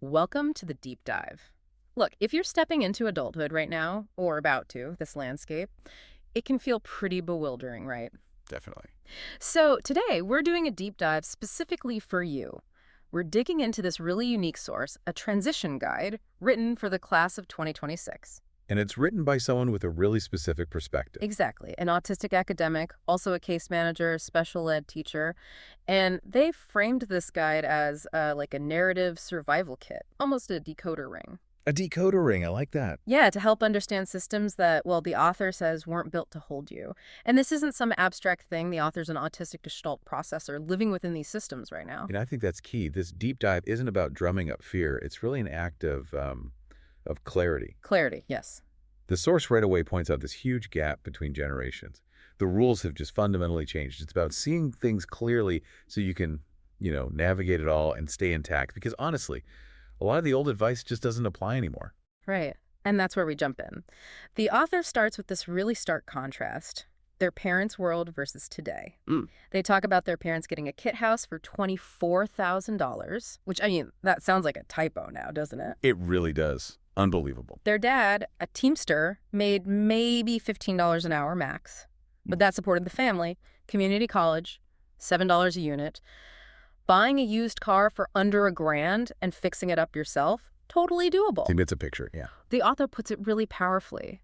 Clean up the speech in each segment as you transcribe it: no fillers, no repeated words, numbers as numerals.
Welcome to the deep dive. Look, if you're stepping into adulthood right now, or about to, this landscape, it can feel pretty bewildering, right? Definitely. So today, we're doing a deep dive specifically for you. We're digging into this really unique source, a transition guide written for the class of 2026. And it's written by someone with a really specific perspective. Exactly. An autistic academic, also a case manager, special ed teacher. And they framed this guide as like a narrative survival kit, almost a decoder ring. A decoder ring, I like that. Yeah, to help understand systems that, well, the author says weren't built to hold you. And this isn't some abstract thing. The author's an autistic gestalt processor living within these systems right now. And I think that's key. This deep dive isn't about drumming up fear. It's really an act of clarity. Clarity, yes. The source right away points out this huge gap between generations. The rules have just fundamentally changed. It's about seeing things clearly so you can, navigate it all and stay intact. Because honestly, a lot of the old advice just doesn't apply anymore. Right. And that's where we jump in. The author starts with this really stark contrast. Their parents' world versus today. They talk about their parents getting a kit house for $24,000, which, that sounds like a typo now, doesn't it? It really does. Unbelievable. Their dad, a teamster, made maybe $15 an hour max, but that supported the family, community college, $7 a unit. Buying a used car for under $1,000 and fixing it up yourself, totally doable. It's a picture, yeah. The author puts it really powerfully.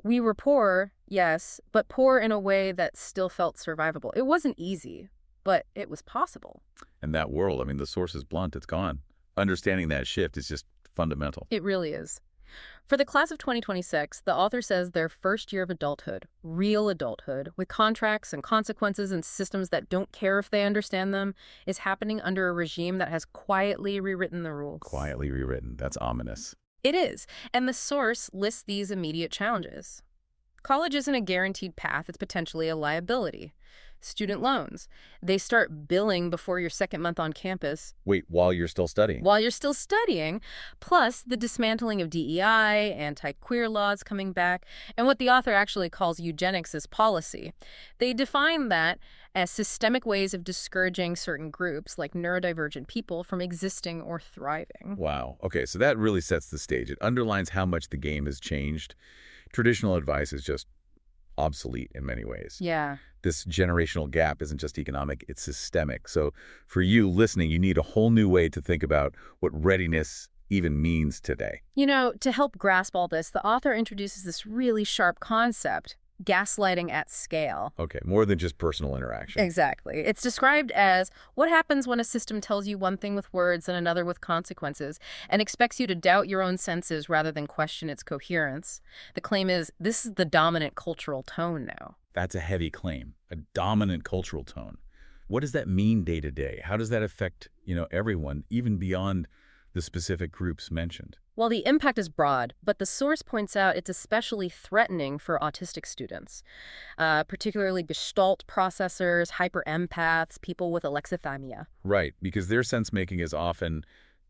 We were poor, yes, but poor in a way that still felt survivable. It wasn't easy, but it was possible. And that world, the source is blunt. It's gone. Understanding that shift is just fundamental. It really is. For the class of 2026, the author says their first year of adulthood, real adulthood, with contracts and consequences and systems that don't care if they understand them, is happening under a regime that has quietly rewritten the rules. Quietly rewritten. That's ominous. It is. And the source lists these immediate challenges. College isn't a guaranteed path. It's potentially a liability. Student loans. They start billing before your second month on campus. Wait, while you're still studying? While you're still studying, plus the dismantling of DEI, anti-queer laws coming back, and what the author actually calls eugenics as policy. They define that as systemic ways of discouraging certain groups, like neurodivergent people, from existing or thriving. Wow. Okay, so that really sets the stage. It underlines how much the game has changed. Traditional advice is just obsolete in many ways. Yeah. This generational gap isn't just economic, it's systemic. So for you listening, you need a whole new way to think about what readiness even means today. To help grasp all this, the author introduces this really sharp concept, gaslighting at scale. Okay, more than just personal interaction. Exactly. It's described as what happens when a system tells you one thing with words and another with consequences and expects you to doubt your own senses rather than question its coherence. The claim is this is the dominant cultural tone now. That's a heavy claim, a dominant cultural tone. What does that mean day to day? How does that affect, everyone, even beyond the specific groups mentioned? Well, the impact is broad, but the source points out it's especially threatening for autistic students, particularly gestalt processors, hyper-empaths, people with alexithymia. Right, because their sense-making is often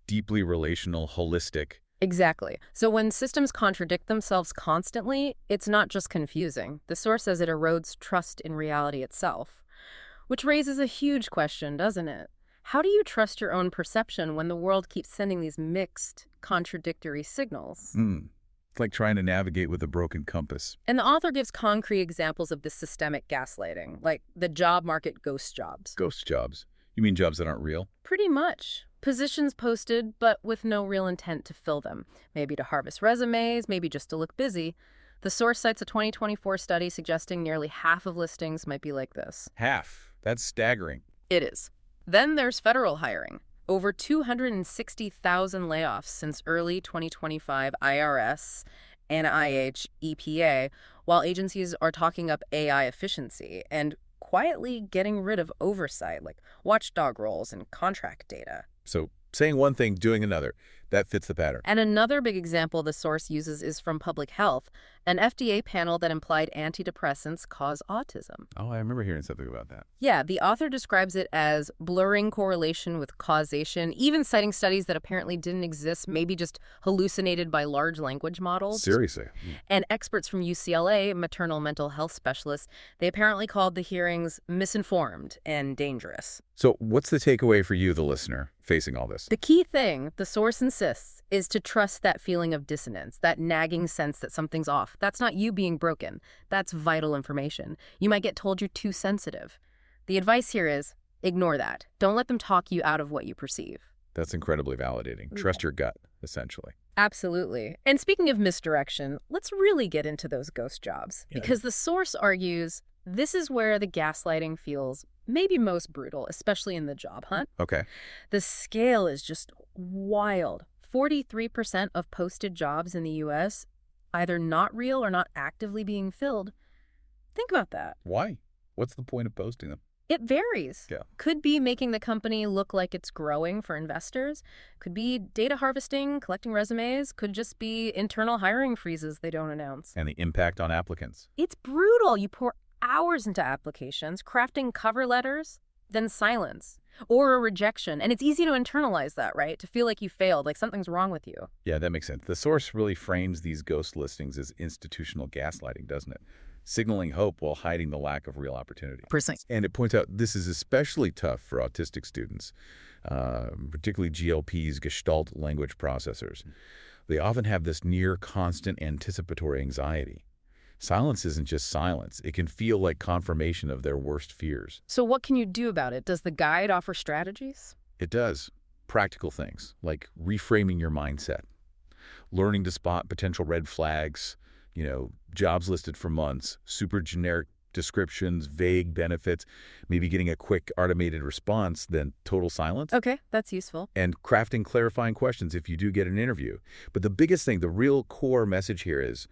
deeply relational, holistic. Exactly. So when systems contradict themselves constantly, it's not just confusing. The source says it erodes trust in reality itself, which raises a huge question, doesn't it? How do you trust your own perception when the world keeps sending these mixed, contradictory signals? It's like trying to navigate with a broken compass. And the author gives concrete examples of this systemic gaslighting, like the job market ghost jobs. Ghost jobs. You mean jobs that aren't real? Pretty much. Positions posted, but with no real intent to fill them. Maybe to harvest resumes, maybe just to look busy. The source cites a 2024 study suggesting nearly half of listings might be like this. Half. That's staggering. It is. Then there's federal hiring. Over 260,000 layoffs since early 2025 IRS, NIH, EPA, while agencies are talking up AI efficiency and quietly getting rid of oversight like watchdog roles and contract data. So saying one thing, doing another, that fits the pattern. And another big example the source uses is from public health, an FDA panel that implied antidepressants cause autism. Oh, I remember hearing something about that. Yeah, the author describes it as blurring correlation with causation, even citing studies that apparently didn't exist, maybe just hallucinated by large language models. Seriously. And experts from UCLA, maternal mental health specialists, they apparently called the hearings misinformed and dangerous. So what's the takeaway for you, the listener, facing all this? The key thing, the source insists persists is to trust that feeling of dissonance, that nagging sense that something's off. That's not you being broken. That's vital information. You might get told you're too sensitive. The advice here is ignore that. Don't let them talk you out of what you perceive. That's incredibly validating. Trust your gut, essentially. Absolutely. And speaking of misdirection, let's really get into those ghost jobs. Yeah. Because the source argues this is where the gaslighting feels maybe most brutal, especially in the job hunt. Okay. The scale is just wild. 43% of posted jobs in the U.S. either not real or not actively being filled. Think about that. Why? What's the point of posting them? It varies. Yeah. Could be making the company look like it's growing for investors. Could be data harvesting, collecting resumes. Could just be internal hiring freezes they don't announce. And the impact on applicants. It's brutal. You pour hours into applications, crafting cover letters, then silence or a rejection. And it's easy to internalize that, right? To feel like you failed, like something's wrong with you. Yeah, that makes sense. The source really frames these ghost listings as institutional gaslighting, doesn't it? Signaling hope while hiding the lack of real opportunity. Precise. And it points out this is especially tough for autistic students, particularly GLPs, Gestalt language processors. They often have this near constant anticipatory anxiety. Silence isn't just silence. It can feel like confirmation of their worst fears. So what can you do about it? Does the guide offer strategies? It does. Practical things like reframing your mindset, learning to spot potential red flags, jobs listed for months, super generic descriptions, vague benefits, maybe getting a quick automated response, then total silence. Okay, that's useful. And crafting clarifying questions if you do get an interview. But the biggest thing, the real core message here is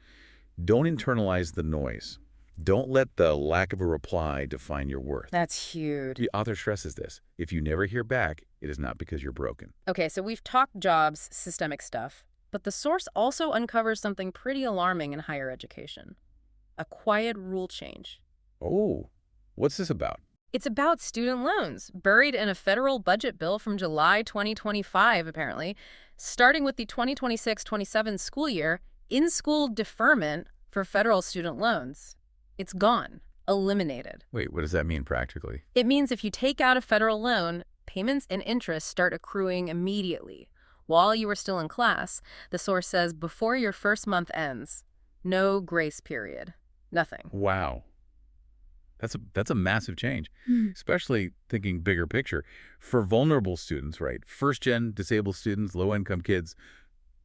don't internalize the noise. Don't let the lack of a reply define your worth. That's huge. The author stresses this. If you never hear back, it is not because you're broken. Okay, so we've talked jobs, systemic stuff. But the source also uncovers something pretty alarming in higher education. A quiet rule change. Oh, what's this about? It's about student loans, buried in a federal budget bill from July 2025, apparently. Starting with the 2026-27 school year, in-school deferment for federal student loans. It's gone. Eliminated. Wait, what does that mean practically? It means if you take out a federal loan, payments and interest start accruing immediately. While you were still in class, the source says before your first month ends, no grace period, nothing. Wow. That's a massive change, especially thinking bigger picture. For vulnerable students, right? First-gen disabled students, low-income kids,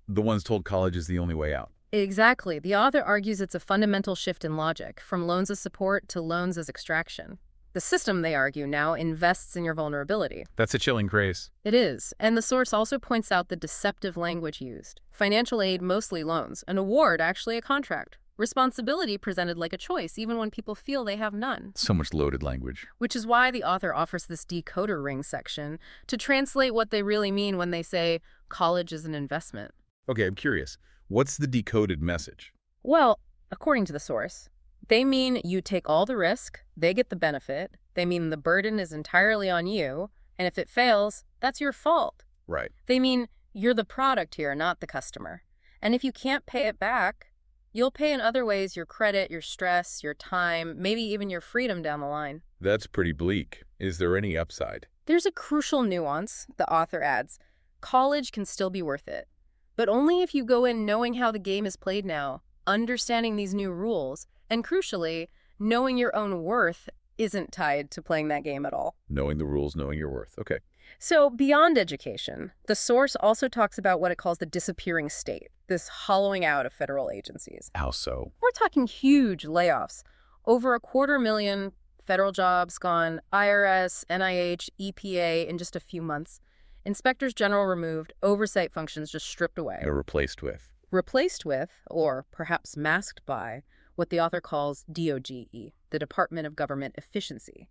the ones told college is the only way out. Exactly. The author argues it's a fundamental shift in logic, from loans as support to loans as extraction. The system, they argue, now invests in your vulnerability. That's a chilling grace. It is. And the source also points out the deceptive language used. Financial aid, mostly loans. An award, actually a contract. Responsibility presented like a choice, even when people feel they have none. So much loaded language. Which is why the author offers this decoder ring section to translate what they really mean when they say college is an investment. Okay, I'm curious. What's the decoded message? Well, according to the source, they mean you take all the risk, they get the benefit. They mean the burden is entirely on you, and if it fails, that's your fault. Right. They mean you're the product here, not the customer. And if you can't pay it back, you'll pay in other ways your credit, your stress, your time, maybe even your freedom down the line. That's pretty bleak. Is there any upside? There's a crucial nuance, the author adds. College can still be worth it, but only if you go in knowing how the game is played now, understanding these new rules, and crucially, knowing your own worth isn't tied to playing that game at all. Knowing the rules, knowing your worth. Okay. So beyond education, the source also talks about what it calls the disappearing state, this hollowing out of federal agencies. How so? We're talking huge layoffs. Over 250,000 federal jobs gone, IRS, NIH, EPA in just a few months. Inspectors general removed, oversight functions just stripped away. Or replaced with. Replaced with, or perhaps masked by, what the author calls DOGE, the Department of Government Efficiency,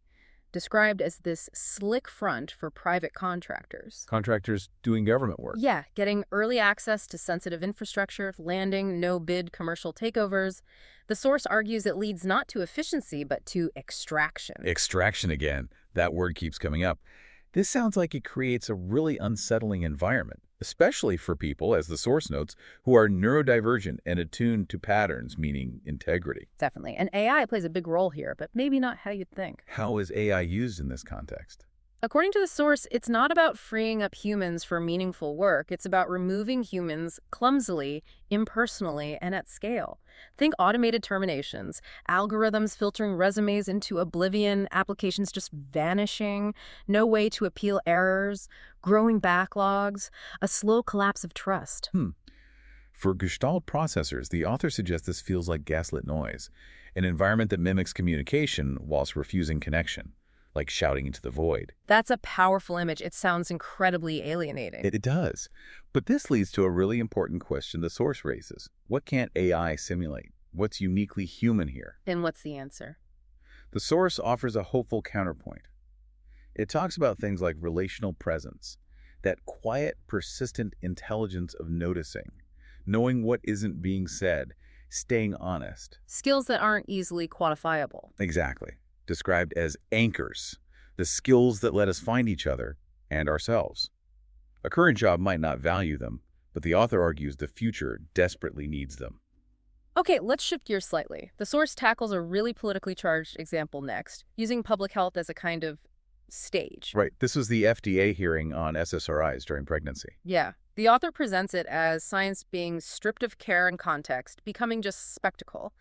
described as this slick front for private contractors. Contractors doing government work. Yeah, getting early access to sensitive infrastructure, landing no-bid commercial takeovers. The source argues it leads not to efficiency, but to extraction. Extraction again. That word keeps coming up. This sounds like it creates a really unsettling environment, especially for people, as the source notes, who are neurodivergent and attuned to patterns, meaning integrity. Definitely. And AI plays a big role here, but maybe not how you'd think. How is AI used in this context? According to the source, it's not about freeing up humans for meaningful work. It's about removing humans clumsily, impersonally, and at scale. Think automated terminations, algorithms filtering resumes into oblivion, applications just vanishing, no way to appeal errors, growing backlogs, a slow collapse of trust. For Gestalt processors, the author suggests this feels like gaslit noise, an environment that mimics communication whilst refusing connection, like shouting into the void. That's a powerful image. It sounds incredibly alienating. It does. But this leads to a really important question the source raises. What can't AI simulate? What's uniquely human here? And what's the answer? The source offers a hopeful counterpoint. It talks about things like relational presence, that quiet, persistent intelligence of noticing, knowing what isn't being said, staying honest. Skills that aren't easily quantifiable. Exactly. Described as anchors, the skills that let us find each other and ourselves. A current job might not value them, but the author argues the future desperately needs them. Okay, let's shift gears slightly. The source tackles a really politically charged example next, using public health as a kind of stage. Right. This was the FDA hearing on SSRIs during pregnancy. Yeah. The author presents it as science being stripped of care and context, becoming just spectacle.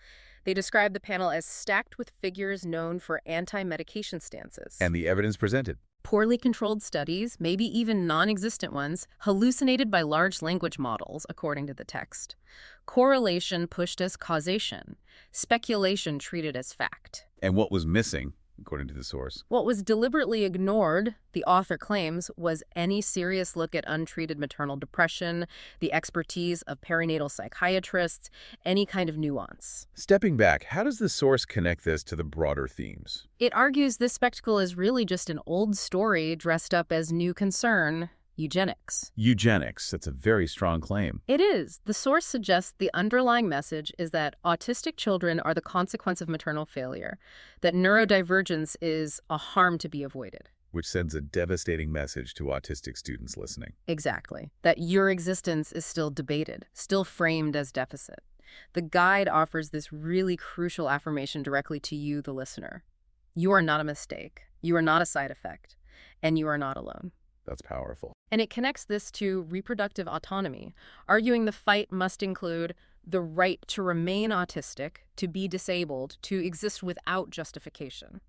They describe the panel as stacked with figures known for anti-medication stances. And the evidence presented. Poorly controlled studies, maybe even non-existent ones, hallucinated by large language models, according to the text. Correlation pushed as causation. Speculation treated as fact. And what was missing, according to the source? What was deliberately ignored, the author claims, was any serious look at untreated maternal depression, the expertise of perinatal psychiatrists, any kind of nuance. Stepping back, how does the source connect this to the broader themes? It argues this spectacle is really just an old story dressed up as new concern, eugenics. Eugenics, that's a very strong claim. It is. The source suggests the underlying message is that autistic children are the consequence of maternal failure, that neurodivergence is a harm to be avoided. Which sends a devastating message to autistic students listening. Exactly. That your existence is still debated, still framed as deficit. The guide offers this really crucial affirmation directly to you, the listener. You are not a mistake. You are not a side effect. And you are not alone. That's powerful. And it connects this to reproductive autonomy, arguing the fight must include the right to remain autistic, to be disabled, to exist without justification.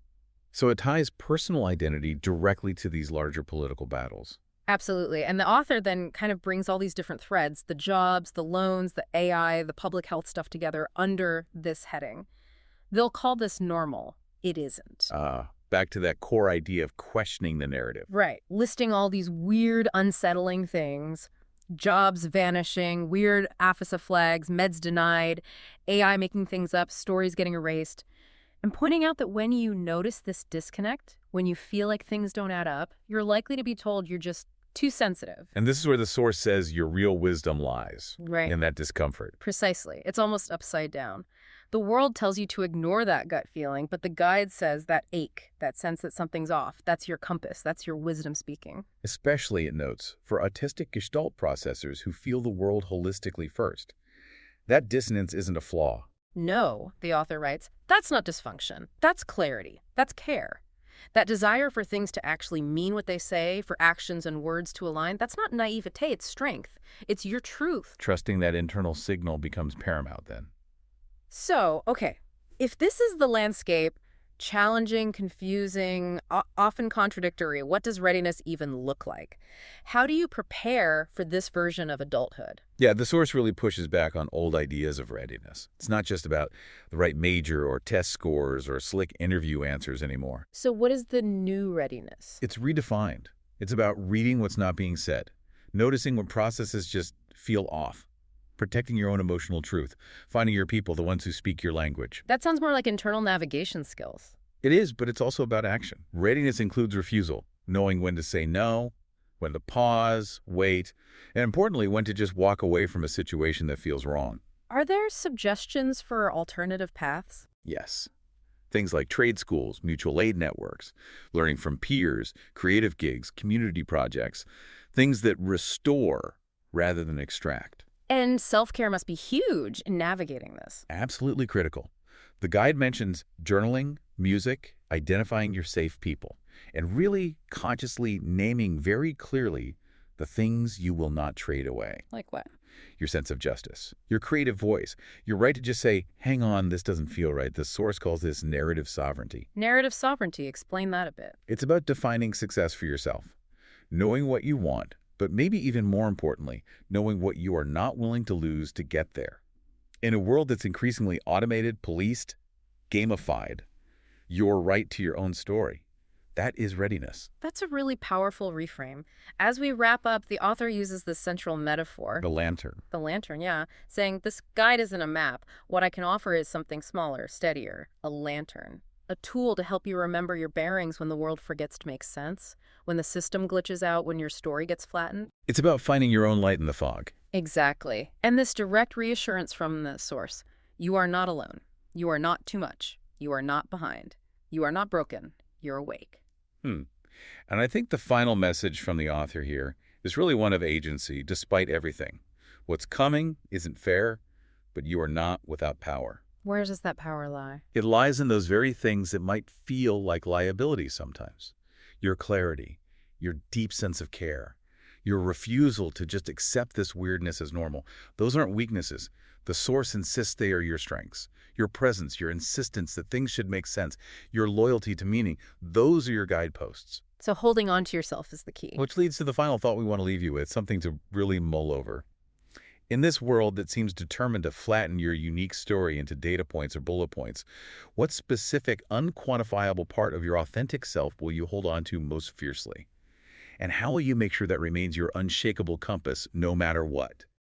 So it ties personal identity directly to these larger political battles. Absolutely. And the author then kind of brings all these different threads, the jobs, the loans, the AI, the public health stuff together under this heading. They'll call this normal. It isn't. Back to that core idea of questioning the narrative. Right. Listing all these weird, unsettling things. Jobs vanishing, weird AFISA flags, meds denied, AI making things up, stories getting erased. And pointing out that when you notice this disconnect, when you feel like things don't add up, you're likely to be told you're just too sensitive. And this is where the source says your real wisdom lies. Right. In that discomfort. Precisely. It's almost upside down. The world tells you to ignore that gut feeling, but the guide says that ache, that sense that something's off, that's your compass, that's your wisdom speaking. Especially, it notes, for autistic Gestalt processors who feel the world holistically first. That dissonance isn't a flaw. No, the author writes, that's not dysfunction. That's clarity. That's care. That desire for things to actually mean what they say, for actions and words to align, that's not naivete, it's strength. It's your truth. Trusting that internal signal becomes paramount then. So, okay, if this is the landscape, challenging, confusing, often contradictory, what does readiness even look like? How do you prepare for this version of adulthood? Yeah, the source really pushes back on old ideas of readiness. It's not just about the right major or test scores or slick interview answers anymore. So what is the new readiness? It's redefined. It's about reading what's not being said, noticing when processes just feel off, protecting your own emotional truth, finding your people, the ones who speak your language. That sounds more like internal navigation skills. It is, but it's also about action. Readiness includes refusal, knowing when to say no, when to pause, wait, and importantly, when to just walk away from a situation that feels wrong. Are there suggestions for alternative paths? Yes. Things like trade schools, mutual aid networks, learning from peers, creative gigs, community projects, things that restore rather than extract. And self-care must be huge in navigating this. Absolutely critical. The guide mentions journaling, music, identifying your safe people. and really consciously naming very clearly the things you will not trade away. Like what? Your sense of justice, your creative voice, your right to just say, hang on, this doesn't feel right. The source calls this narrative sovereignty. Narrative sovereignty. Explain that a bit. It's about defining success for yourself, knowing what you want, but maybe even more importantly, knowing what you are not willing to lose to get there. In a world that's increasingly automated, policed, gamified, your right to your own story, that is readiness. That's a really powerful reframe. As we wrap up, the author uses this central metaphor, The lantern. the lantern, yeah, saying this guide isn't a map. What I can offer is something smaller, steadier, a lantern. A tool to help you remember your bearings when the world forgets to make sense, when the system glitches out, when your story gets flattened. It's about finding your own light in the fog. Exactly. And this direct reassurance from the source. You are not alone. You are not too much. You are not behind. You are not broken. You're awake. And I think the final message from the author here is really one of agency, despite everything. What's coming isn't fair, but you are not without power. Where does that power lie? It lies in those very things that might feel like liabilities sometimes. Your clarity, your deep sense of care, your refusal to just accept this weirdness as normal. Those aren't weaknesses. The source insists they are your strengths. Your presence, your insistence that things should make sense, your loyalty to meaning, those are your guideposts. So holding on to yourself is the key. Which leads to the final thought we want to leave you with, something to really mull over. In this world that seems determined to flatten your unique story into data points or bullet points, what specific, unquantifiable part of your authentic self will you hold on to most fiercely? And how will you make sure that remains your unshakable compass no matter what?